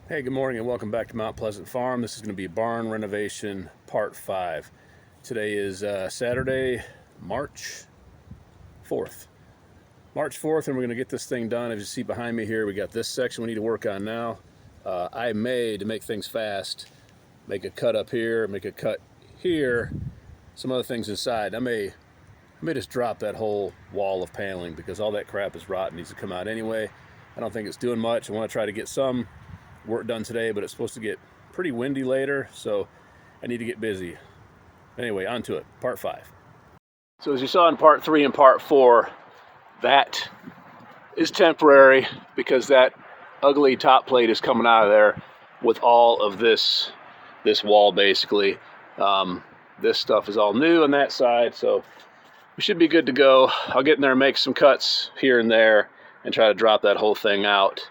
Hey, good morning and welcome back to Mount Pleasant Farm. This is going to be barn renovation part 5. Today is Saturday, March 4th. March 4th, and we're going to get this thing done. As you see behind me here, we got this section we need to work on now. I may, to make things fast, make a cut up here, make a cut here, some other things inside. I may just drop that whole wall of paneling because all that crap is rotten, needs to come out anyway. I don't think it's doing much. I want to try to get some work done today, but it's supposed to get pretty windy later, so I need to get busy. Anyway, on to it, part 5. So as you saw in part 3 and part 4, that is temporary because that ugly top plate is coming out of there with all of this wall basically. This stuff is all new on that side, so we should be good to go. I'll get in there and make some cuts here and there and try to drop that whole thing out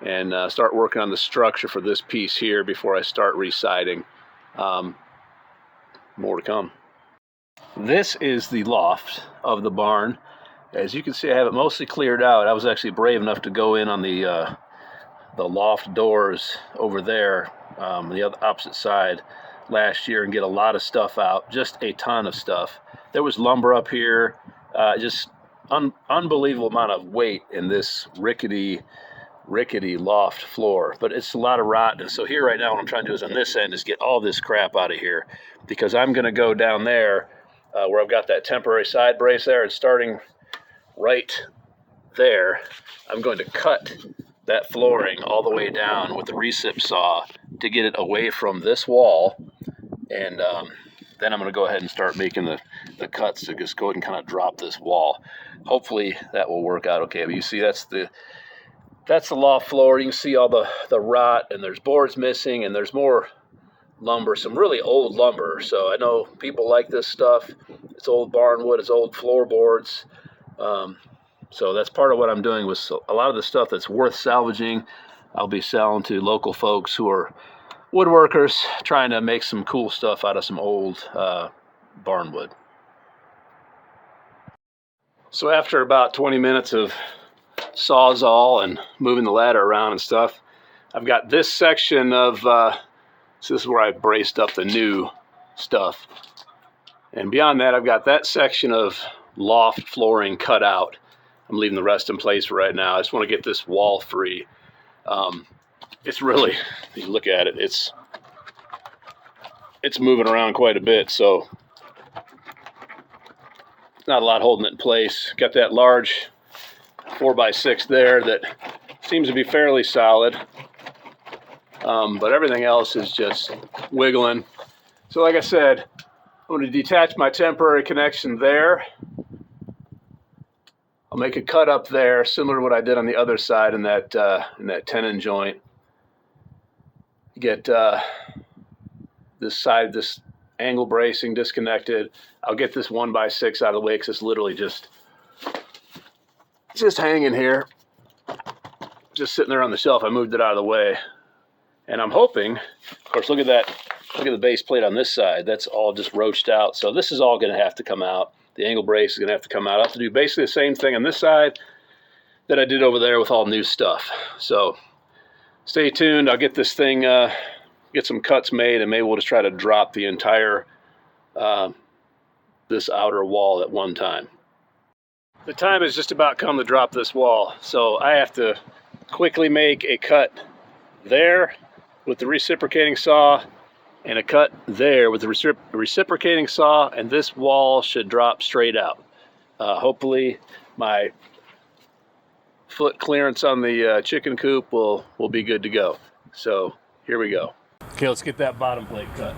and start working on the structure for this piece here before I start residing. More to come. This is the loft of the barn. As you can see, I have it mostly cleared out. I was actually brave enough to go in on the loft doors over there, the other opposite side, last year and get a lot of stuff out, just a ton of stuff. There was lumber up here, just unbelievable amount of weight in this rickety loft floor, but it's a lot of rot. And so here right now what I'm trying to do is on this end is get all this crap out of here, because I'm going to go down there where I've got that temporary side brace there, and starting right there I'm going to cut that flooring all the way down with the recip saw to get it away from this wall, and then I'm going to go ahead and start making the cuts to just go ahead and kind of drop this wall. Hopefully that will work out okay. But you see that's the loft floor. You can see all the rot, and there's boards missing, and there's more lumber, some really old lumber. So I know people like this stuff. It's old barn wood, it's old floorboards. So that's part of what I'm doing with a lot of the stuff that's worth salvaging. I'll be selling to local folks who are woodworkers trying to make some cool stuff out of some old barn wood. So after about 20 minutes of sawzall and moving the ladder around and stuff, I've got this section of so this is where I braced up the new stuff, and beyond that I've got that section of loft flooring cut out. I'm leaving the rest in place for right now. I just want to get this wall free. It's really, if you look at it, it's moving around quite a bit, so not a lot holding it in place. Got that large 4x6 there that seems to be fairly solid, but everything else is just wiggling. So like I said, I'm going to detach my temporary connection there. I'll make a cut up there similar to what I did on the other side in that tenon joint. Get this angle bracing disconnected. I'll get this 1x6 out of the way because it's literally just hanging here, just sitting there on the shelf. I moved it out of the way, and I'm hoping, of course, look at the base plate on this side. That's all just roached out, so this is all going to have to come out. The angle brace is going to have to come out. I'll have to do basically the same thing on this side that I did over there with all new stuff. So stay tuned. I'll get this thing, get some cuts made, and maybe we'll just try to drop the entire this outer wall at one time. The time has just about come to drop this wall, so I have to quickly make a cut there with the reciprocating saw and a cut there with the reciprocating saw, and this wall should drop straight out. Hopefully my foot clearance on the chicken coop will be good to go. So here we go. Okay, let's get that bottom plate cut.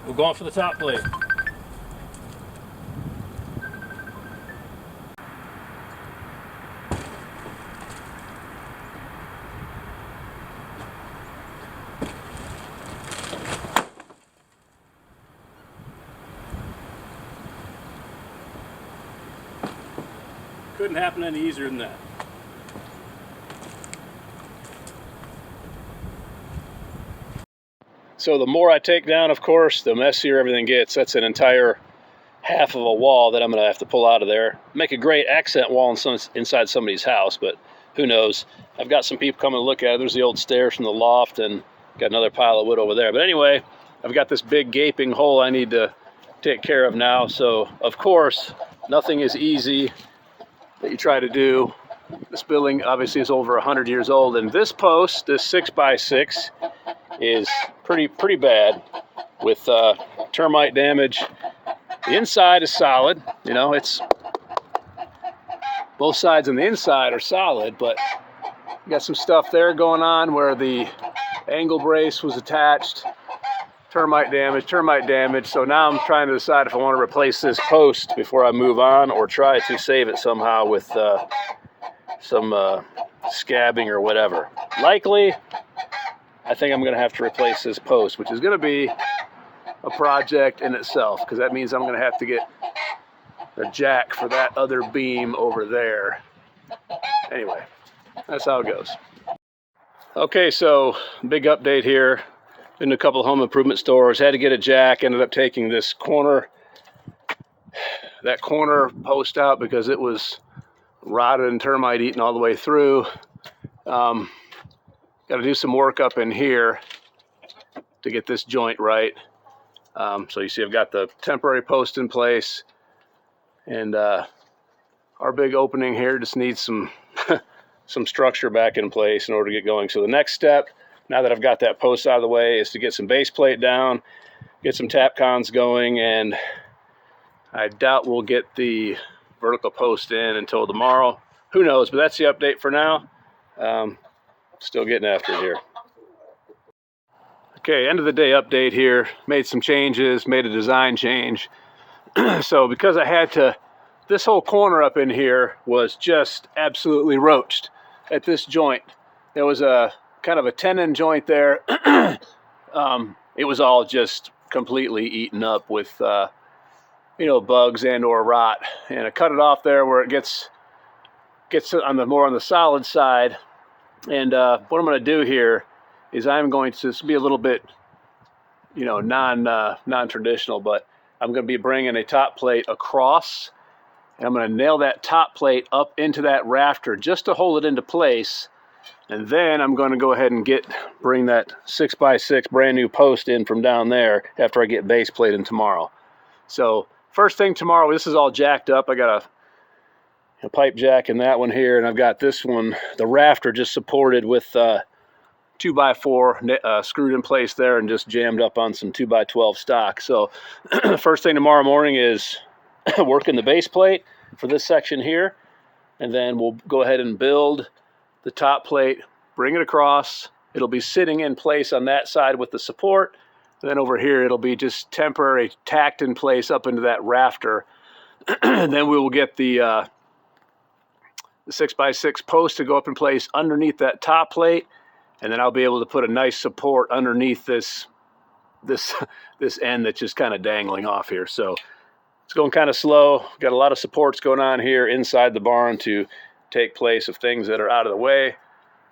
We're going for the top plate. Couldn't happen any easier than that. So the more I take down, of course, the messier everything gets. That's an entire half of a wall that I'm going to have to pull out of there. Make a great accent wall inside somebody's house, but who knows. I've got some people coming to look at it. There's the old stairs from the loft, and got another pile of wood over there. But anyway, I've got this big gaping hole I need to take care of now. So, of course, nothing is easy that you try to do. This building obviously is over 100 years old, and this post, this 6x6, is pretty bad with termite damage. The inside is solid, you know, it's both sides on the inside are solid, but you got some stuff there going on where the angle brace was attached. Termite damage. So now I'm trying to decide if I want to replace this post before I move on, or try to save it somehow with some scabbing or whatever. Likely, I think I'm going to have to replace this post, which is going to be a project in itself, because that means I'm going to have to get a jack for that other beam over there. Anyway, that's how it goes. Okay, so big update here. Been to a couple of home improvement stores, had to get a jack, ended up taking this corner, that corner post out because it was rotted and termite eaten all the way through. Got to do some work up in here to get this joint right. So you see I've got the temporary post in place, and our big opening here just needs some some structure back in place in order to get going. So the next step, now that I've got that post out of the way, is to get some base plate down, get some tap cons going, and I doubt we'll get the vertical post in until tomorrow. Who knows, but that's the update for now. Still getting after it here. Okay, end of the day update here. Made some changes, made a design change. So because I had to, this whole corner up in here was just absolutely roached at this joint. There was a kind of a tenon joint there. It was all just completely eaten up with, you know, bugs and or rot. And I cut it off there where it gets on the more on the solid side. And what I'm going to do here is I'm going to be a little bit, you know, non-traditional, but I'm going to be bringing a top plate across, and I'm going to nail that top plate up into that rafter just to hold it into place. And then I'm going to go ahead and bring that 6x6 brand new post in from down there after I get base plate in tomorrow. So first thing tomorrow, this is all jacked up. I got a pipe jack in that one here, and I've got this one, the rafter, just supported with 2x4 screwed in place there and just jammed up on some 2x12 stock. So first thing tomorrow morning is working the base plate for this section here, and then we'll go ahead and build the top plate, bring it across. It'll be sitting in place on that side with the support. And then over here it'll be just temporary tacked in place up into that rafter. And then we will get the 6x6 post to go up in place underneath that top plate, and then I'll be able to put a nice support underneath this end that's just kind of dangling off here. So it's going kind of slow. Got a lot of supports going on here inside the barn to take place of things that are out of the way,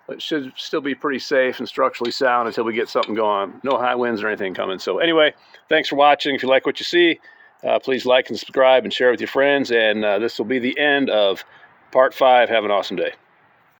but it should still be pretty safe and structurally sound until we get something going. No high winds or anything coming. So anyway, thanks for watching. If you like what you see, please like and subscribe and share with your friends. And this will be the end of Part 5. Have an awesome day.